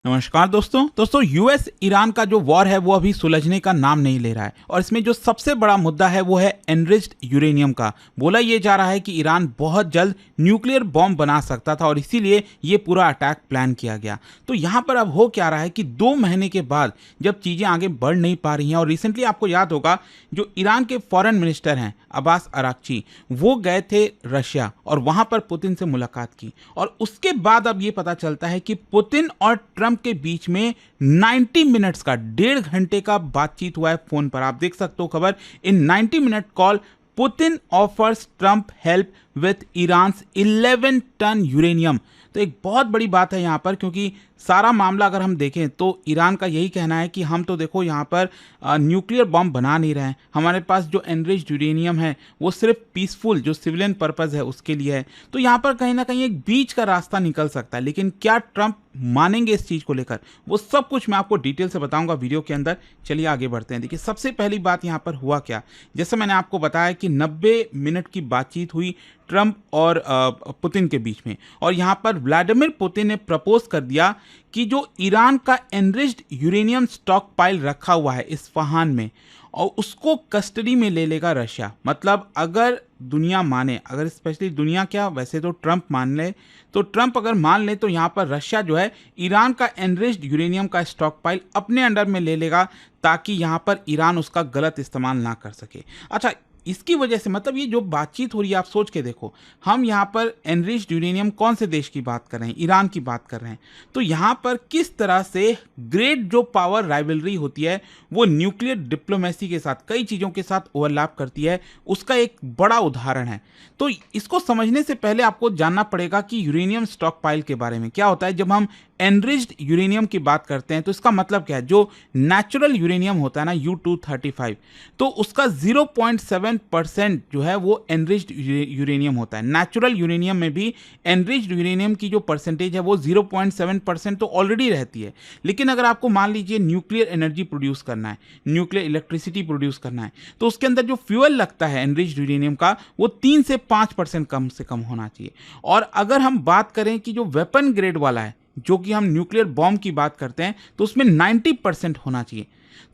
नमस्कार दोस्तों US Iran का जो वॉर है वो अभी सुलझने का नाम नहीं ले रहा है और इसमें जो सबसे बड़ा मुद्दा है वो है एनरिच्ड यूरेनियम का। बोला ये जा रहा है कि ईरान बहुत जल्द न्यूक्लियर बॉम्ब बना सकता था और इसीलिए ये पूरा अटैक प्लान किया गया। तो यहाँ पर अब हो क्या रहा है कि 2 महीने के बाद जब चीज़ें आगे बढ़ नहीं पा रही हैं और रिसेंटली आपको याद होगा जो ईरान के फॉरेन मिनिस्टर हैं अब्बास अराक्ची, वो गए थे रशिया और वहाँ पर पुतिन से मुलाकात की और उसके बाद अब ये पता चलता है कि पुतिन और ट्रंप के बीच में 90 मिनट्स का 1.5 घंटे का बातचीत हुआ है फोन पर। आप देख सकते हो खबर। In 90 minute call Putin offers Trump help with Iran's 11 ton uranium. तो एक बहुत बड़ी बात है यहाँ पर, क्योंकि सारा मामला अगर हम देखें तो ईरान का यही कहना है कि हम तो देखो यहाँ पर न्यूक्लियर बॉम्ब बना नहीं रहे हैं, हमारे पास जो एनरिच्ड यूरेनियम है वो सिर्फ पीसफुल जो सिविलियन पर्पज़ है उसके लिए है। तो यहाँ पर कहीं ना कहीं एक बीच का रास्ता निकल सकता है, लेकिन क्या ट्रंप मानेंगे इस चीज़ को लेकर, वो सब कुछ मैं आपको डिटेल से बताऊंगा वीडियो के अंदर। चलिए आगे बढ़ते हैं। देखिए सबसे पहली बात यहाँ पर हुआ क्या, जैसे मैंने आपको बताया कि 90 मिनट की बातचीत हुई ट्रंप और पुतिन के बीच में, और यहाँ पर व्लादिमीर पुतिन ने प्रपोज कर दिया कि जो ईरान का एनरिच्ड यूरेनियम स्टॉक पाइल रखा हुआ है इस्फहान में और उसको कस्टडी में ले लेगा रशिया। मतलब अगर दुनिया माने, अगर स्पेशली दुनिया क्या वैसे तो ट्रंप मान ले, तो ट्रंप अगर मान ले तो यहाँ पर रशिया जो है ईरान का एनरिच्ड यूरेनियम का स्टॉक पाइल अपने अंडर में ले लेगा ताकि यहाँ पर ईरान उसका गलत इस्तेमाल ना कर सके। अच्छा, इसकी वजह से मतलब ये जो बातचीत हो रही है आप सोच के देखो, हम यहाँ पर एनरिच्ड यूरेनियम कौन से देश की बात कर रहे हैं, ईरान की बात कर रहे हैं। तो यहाँ पर किस तरह से ग्रेट जो पावर राइवलरी होती है वो न्यूक्लियर डिप्लोमेसी के साथ कई चीज़ों के साथ ओवरलैप करती है, उसका एक बड़ा उदाहरण है। तो इसको समझने से पहले आपको जानना पड़ेगा कि यूरेनियम स्टॉक पाइल के बारे में क्या होता है। जब हम एनरिच्ड यूरेनियम की बात करते हैं तो इसका मतलब क्या है, जो नेचुरल यूरेनियम होता है ना U-235, तो उसका 0.7% जो है वो एनरिच्ड यूरेनियम होता है। नेचुरल यूरेनियम में भी एनरिच्ड यूरेनियम की जो परसेंटेज है वो 0.7% तो ऑलरेडी रहती है। लेकिन अगर आपको मान लीजिए न्यूक्लियर एनर्जी प्रोड्यूस करना है, न्यूक्लियर इलेक्ट्रिसिटी प्रोड्यूस करना है, तो उसके अंदर जो फ्यूल लगता है एनरिच्ड यूरेनियम का वो 3 से 5% कम से कम होना चाहिए। और अगर हम बात करें कि जो वेपन ग्रेड वाला है, जो कि हम न्यूक्लियर बॉम्ब की बात करते हैं, तो उसमें 90% होना चाहिए।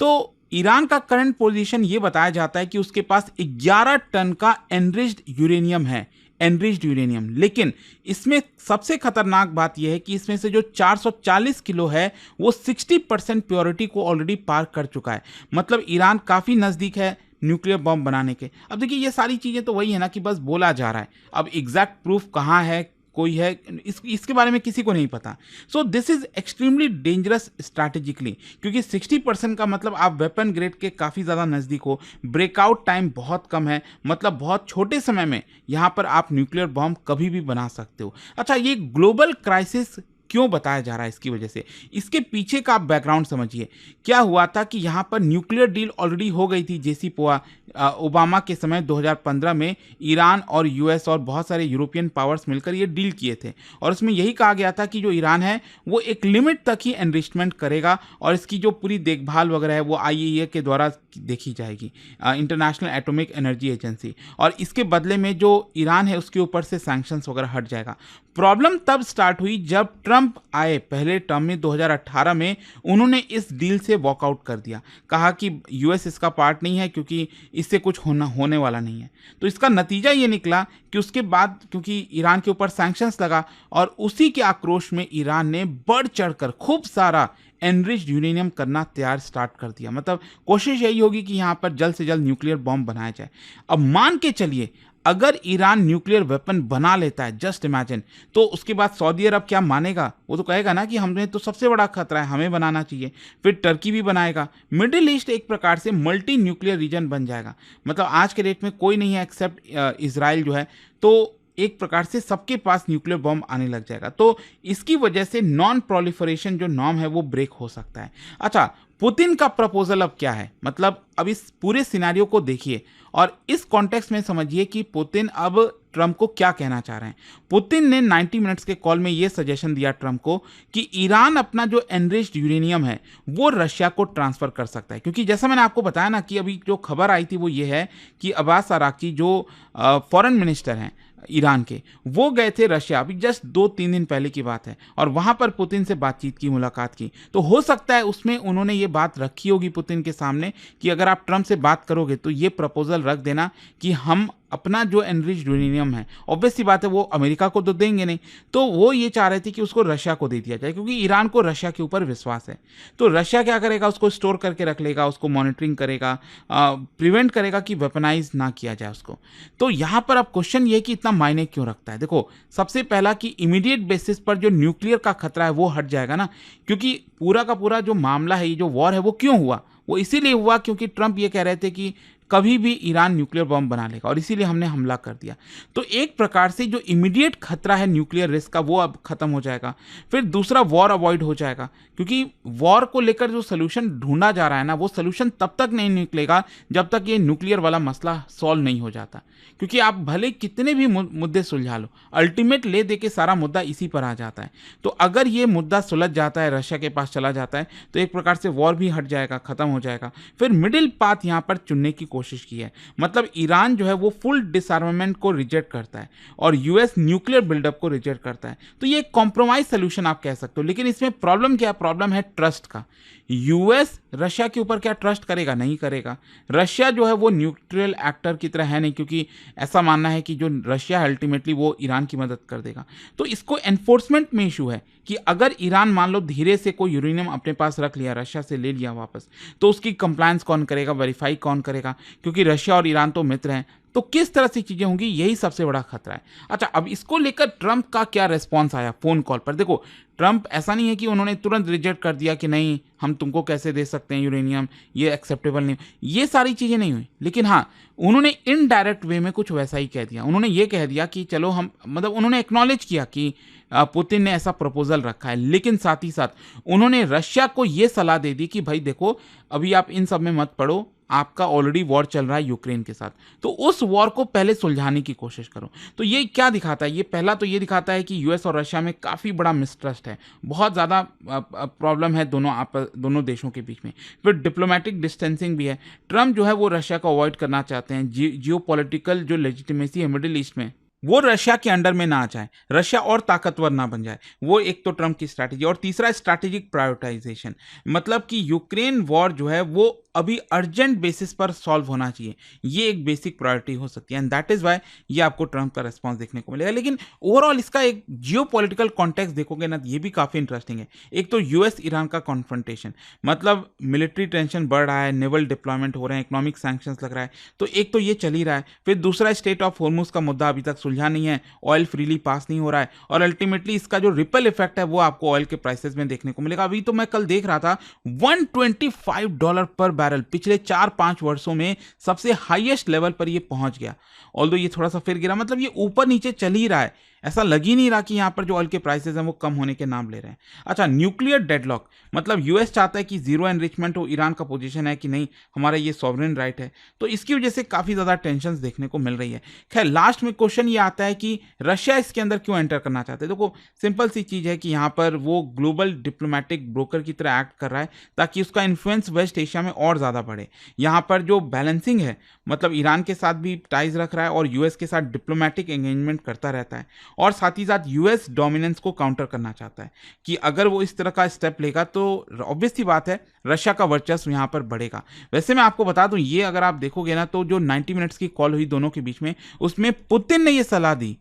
तो ईरान का करंट पोजीशन ये बताया जाता है कि उसके पास 11 टन का एनरिच्ड यूरेनियम है, एनरिच्ड यूरेनियम। लेकिन इसमें सबसे खतरनाक बात यह है कि इसमें से जो 440 किलो है वो 60% प्योरिटी को ऑलरेडी पार कर चुका है। मतलब ईरान काफ़ी नज़दीक है न्यूक्लियर बॉम्ब बनाने के। अब देखिए ये सारी चीज़ें तो वही है ना कि बस बोला जा रहा है, अब एग्जैक्ट प्रूफ कहाँ है कोई है इसके बारे में किसी को नहीं पता। So this is extremely dangerous strategically, क्योंकि 60% का मतलब आप वेपन ग्रेड के काफ़ी ज़्यादा नज़दीक हो, ब्रेकआउट टाइम बहुत कम है, मतलब बहुत छोटे समय में यहाँ पर आप न्यूक्लियर बॉम्ब कभी भी बना सकते हो। अच्छा, ये ग्लोबल क्राइसिस क्यों बताया जा रहा है इसकी वजह से, इसके पीछे का आप बैकग्राउंड समझिए। क्या हुआ था कि यहाँ पर न्यूक्लियर डील ऑलरेडी हो गई थी JCPOA ओबामा के समय 2015 में ईरान और US और बहुत सारे यूरोपियन पावर्स मिलकर ये डील किए थे, और उसमें यही कहा गया था कि जो ईरान है वो एक लिमिट तक ही एनरिचमेंट करेगा और इसकी जो पूरी देखभाल वगैरह है वो IAEA के द्वारा देखी जाएगी, इंटरनेशनल एटॉमिक एनर्जी एजेंसी, और इसके बदले में जो ईरान है उसके ऊपर से सैंक्शंस वगैरह हट जाएगा। प्रॉब्लम तब स्टार्ट हुई जब ट्रंप आए पहले टर्म में 2018 में, उन्होंने इस डील से वॉकआउट कर दिया, कहा कि US इसका पार्ट नहीं है क्योंकि इससे कुछ होने वाला नहीं है। तो इसका नतीजा ये निकला कि उसके बाद क्योंकि ईरान के ऊपर सैंक्शंस लगा और उसी के आक्रोश में ईरान ने बढ़ चढ़कर खूब सारा एनरिच्ड यूरेनियम करना तैयार स्टार्ट कर दिया। मतलब कोशिश यही होगी कि यहाँ पर जल्द से जल्द न्यूक्लियर बॉम्ब बनाया जाए। अब मान के चलिए अगर ईरान न्यूक्लियर वेपन बना लेता है, जस्ट इमेजिन, तो उसके बाद सऊदी अरब क्या मानेगा, वो तो कहेगा ना कि हमें तो सबसे बड़ा खतरा है, हमें बनाना चाहिए। फिर टर्की भी बनाएगा। मिडिल ईस्ट एक प्रकार से मल्टी न्यूक्लियर रीजन बन जाएगा। मतलब आज के डेट में कोई नहीं है एक्सेप्ट इजराइल जो है, तो एक प्रकार से सबके पास न्यूक्लियर बॉम्ब आने लग जाएगा। तो इसकी वजह से नॉन प्रोलिफरेशन जो नॉर्म है वो ब्रेक हो सकता है। अच्छा, पुतिन का प्रपोजल अब क्या है, मतलब अब इस पूरे सिनेरियो को देखिए और इस कॉन्टेक्स्ट में समझिए कि पुतिन अब ट्रंप को क्या कहना चाह रहे हैं। पुतिन ने 90 मिनट्स के कॉल में ये सजेशन दिया ट्रंप को कि ईरान अपना जो एनरिच्ड यूरेनियम है वो रशिया को ट्रांसफ़र कर सकता है, क्योंकि जैसा मैंने आपको बताया ना कि अभी जो खबर आई थी वो ये है कि अब्बास अराक्ची जो फॉरेन मिनिस्टर हैं ईरान के, वो गए थे रशिया, अभी जस्ट 2-3 दिन पहले की बात है, और वहाँ पर पुतिन से बातचीत की, मुलाकात की। तो हो सकता है उसमें उन्होंने ये बात रखी होगी पुतिन के सामने कि अगर आप ट्रंप से बात करोगे तो ये प्रपोजल रख देना कि हम अपना जो एनरिच्ड यूरेनियम है, ऑब्वियस सी बात है वो अमेरिका को तो देंगे नहीं, तो वो ये चाह रहे थे कि उसको रशिया को दे दिया जाए, क्योंकि ईरान को रशिया के ऊपर विश्वास है। तो रशिया क्या करेगा, उसको स्टोर करके रख लेगा, उसको मॉनिटरिंग करेगा, प्रिवेंट करेगा कि वेपनाइज ना किया जाए उसको। तो यहाँ पर अब क्वेश्चन ये कि इतना मायने क्यों रखता है। देखो, सबसे पहला कि इमीडिएट बेसिस पर जो न्यूक्लियर का खतरा है वो हट जाएगा ना, क्योंकि पूरा का पूरा जो मामला है, ये जो वॉर है, वो क्यों हुआ, वो इसीलिए हुआ क्योंकि ट्रंप ये कह रहे थे कि कभी भी ईरान न्यूक्लियर बम बना लेगा, और इसीलिए हमने हमला कर दिया। तो एक प्रकार से जो इमीडिएट खतरा है न्यूक्लियर रिस्क का, वो अब खत्म हो जाएगा। फिर दूसरा, वॉर अवॉइड हो जाएगा, क्योंकि वॉर को लेकर जो सोल्यूशन ढूंढा जा रहा है ना, वो सोल्यूशन तब तक नहीं निकलेगा जब तक ये न्यूक्लियर वाला मसला सॉल्व नहीं हो जाता। क्योंकि आप भले कितने भी मुद्दे सुलझा लो, अल्टीमेट ले दे के सारा मुद्दा इसी पर आ जाता है। तो अगर ये मुद्दा सुलझ जाता है, रशिया के पास चला जाता है, तो एक प्रकार से वॉर भी हट जाएगा, खत्म हो जाएगा। फिर मिडिल पाथ यहाँ पर चुनने की कोशिश की है, मतलब ईरान जो है वो फुल डिसआर्मामेंट को रिजेक्ट करता है और यूएस न्यूक्लियर बिल्डअप को रिजेक्ट करता है। तो ये एक कॉम्प्रोमाइज सोल्यूशन आप कह सकते हो, लेकिन इसमें प्रॉब्लम क्या है, प्रॉब्लम है ट्रस्ट का। यूएस रशिया के ऊपर क्या ट्रस्ट करेगा, नहीं करेगा। रशिया जो है वो न्यूट्रल एक्टर की तरह है नहीं, क्योंकि ऐसा मानना है कि जो रशिया है अल्टीमेटली वो ईरान की मदद कर देगा। तो इसको एनफोर्समेंट में इशू है कि अगर ईरान मान लो धीरे से कोई यूरेनियम अपने पास रख लिया, रशिया से ले लिया वापस, तो उसकी कंप्लायंस कौन करेगा, वेरीफाई कौन करेगा, क्योंकि रशिया और ईरान तो मित्र हैं। तो किस तरह से चीजें होंगी, यही सबसे बड़ा खतरा है। अच्छा, अब इसको लेकर ट्रंप का क्या रिस्पॉन्स आया फोन कॉल पर। देखो, ट्रंप ऐसा नहीं है कि उन्होंने तुरंत रिजेक्ट कर दिया कि नहीं हम तुमको कैसे दे सकते हैं यूरेनियम, ये एक्सेप्टेबल नहीं, ये सारी चीजें नहीं हुई। लेकिन हाँ, उन्होंने इनडायरेक्ट वे में कुछ वैसा ही कह दिया। उन्होंने ये कह दिया कि चलो हम, मतलब उन्होंने एक्नॉलेज किया कि पुतिन ने ऐसा प्रपोजल रखा है, लेकिन साथ ही साथ उन्होंने रशिया को यह सलाह दे दी कि भाई देखो, अभी आप इन सब में मत पड़ो, आपका ऑलरेडी वॉर चल रहा है यूक्रेन के साथ, तो उस वॉर को पहले सुलझाने की कोशिश करो। तो ये क्या दिखाता है, ये पहला तो ये दिखाता है कि यूएस और रशिया में काफ़ी बड़ा मिसट्रस्ट है, बहुत ज़्यादा प्रॉब्लम है दोनों देशों के बीच में। फिर डिप्लोमेटिक डिस्टेंसिंग भी है, ट्रम्प जो है वो रशिया को अवॉइड करना चाहते हैं। जियोपॉलिटिकल जो लेजिटिमेसी है मिडिल ईस्ट में, वो रशिया के अंडर में ना आ जाए, रशिया और ताकतवर ना बन जाए, वो एक तो ट्रंप की स्ट्रैटेजी। और तीसरा, स्ट्रैटेजिक प्रायोरिटाइजेशन, मतलब कि यूक्रेन वॉर जो है वो अभी अर्जेंट बेसिस पर सॉल्व होना चाहिए, ये एक बेसिक प्रायोरिटी हो सकती है, एंड दैट इज वाई ये आपको ट्रंप का रिस्पॉन्स देखने को मिलेगा। लेकिन ओवरऑल इसका एक जियोपॉलिटिकल कॉन्टेक्स्ट देखोगे ना, ये भी काफ़ी इंटरेस्टिंग है। एक तो यूएस ईरान का कॉन्फ्रंटेशन, मतलब मिलिट्री टेंशन बढ़ रहा है, नेवल डिप्लॉयमेंट हो रहे हैं, इकोनॉमिक सैंक्शंस लग रहा है, तो एक तो ये चल ही रहा है। फिर दूसरा, स्टेट ऑफ हॉर्मुज का मुद्दा अभी तक सुलझा नहीं है, ऑयल फ्रीली पास नहीं हो रहा है, और अल्टीमेटली इसका जो रिपल इफेक्ट है वो आपको ऑयल के प्राइसेस में देखने को मिलेगा। अभी तो मैं कल देख रहा था $125 पर बैरल पिछले 4-5 वर्षों में सबसे हाईएस्ट लेवल पर ये पहुंच गया। ऑल्दो ये थोड़ा सा फिर गिरा, मतलब ये ऊपर नीचे चल ही रहा है, ऐसा लग ही नहीं रहा कि यहाँ पर जो ऑयल के प्राइसेस हैं वो कम होने के नाम ले रहे हैं। अच्छा, न्यूक्लियर डेडलॉक, मतलब यूएस चाहता है कि जीरो एनरिचमेंट हो, ईरान का पोजीशन है कि नहीं हमारा ये सॉवरेन राइट है, तो इसकी वजह से काफ़ी ज़्यादा टेंशन देखने को मिल रही है। खैर, लास्ट में क्वेश्चन ये आता है कि रशिया इसके अंदर क्यों एंटर करना चाहते हैं। देखो, सिंपल सी चीज़ है कि यहाँ पर वो ग्लोबल डिप्लोमेटिक ब्रोकर की तरह एक्ट कर रहा है ताकि उसका इन्फ्लुएंस वेस्ट एशिया में और ज़्यादा बढ़े। यहाँ पर जो बैलेंसिंग है, मतलब ईरान के साथ भी टाइज रख रहा है और यूएस के साथ डिप्लोमेटिक एंगेजमेंट करता रहता है, और साथ ही साथ यूएस डोमिनेंस को काउंटर करना चाहता है कि अगर वो इस तरह का स्टेप लेगा तो ऑब्वियस सी बात है रशिया का वर्चस्व यहाँ पर बढ़ेगा। वैसे मैं आपको बता दूं, ये अगर आप देखोगे ना, तो जो 90 मिनट्स की कॉल हुई दोनों के बीच में, उसमें पुतिन ने ये सलाह दी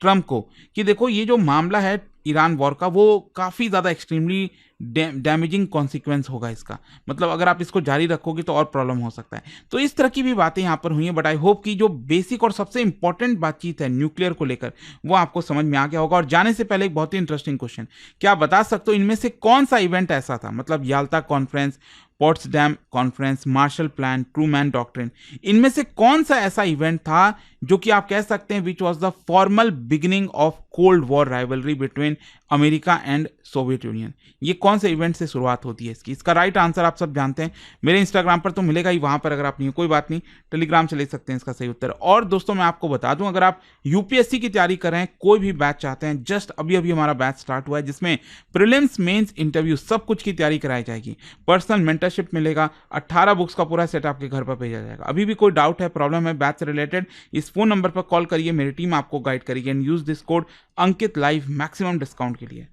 ट्रंप को कि देखो, ये जो मामला है ईरान वॉर का, वो काफ़ी ज़्यादा एक्सट्रीमली डैमेजिंग कॉन्सिक्वेंस होगा इसका, मतलब अगर आप इसको जारी रखोगे तो और प्रॉब्लम हो सकता है। तो इस तरह की भी बातें यहाँ पर हुई हैं, बट आई होप कि जो बेसिक और सबसे इंपॉर्टेंट बातचीत है न्यूक्लियर को लेकर, वो आपको समझ में आ गया होगा। और जाने से पहले एक बहुत ही इंटरेस्टिंग क्वेश्चन, क्या आप बता सकते हो इनमें से कौन सा इवेंट ऐसा था, मतलब Yalta conference, Potsdam conference, Marshall plan, Truman doctrine, इनमें से कौन सा ऐसा इवेंट था जो कि आप कह सकते हैं which was the formal beginning of cold war rivalry between America and Soviet union. ये कौन से इवेंट से शुरुआत होती है इसकी? इसका राइट आंसर आप सब जानते हैं, मेरे इंस्टाग्राम पर तो मिलेगा ही, वहां पर अगर आप नहीं हो कोई बात नहीं, टेलीग्राम से ले सकते हैं इसका सही उत्तर। और दोस्तों मैं आपको बता दूं, अगर आप यूपीएससी की तैयारी कर रहे हैं, कोई भी बैच चाहते हैं, जस्ट अभी अभी हमारा बैच स्टार्ट हुआ है जिसमें प्रीलिम्स, मेंस, इंटरव्यू सब कुछ की तैयारी कराई जाएगी। पर्सनल मेंटरशिप मिलेगा, 18 बुक्स का पूरा सेट आपके घर पर भेजा जाएगा। अभी भी कोई डाउट है, प्रॉब्लम है बैच से रिलेटेड, इस फोन नंबर पर कॉल करिए, मेरी टीम आपको गाइड करेगी। And use this code Ankit live maximum discount के लिए।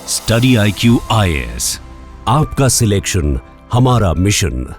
स्टडी IQ IAS, आपका सिलेक्शन हमारा मिशन।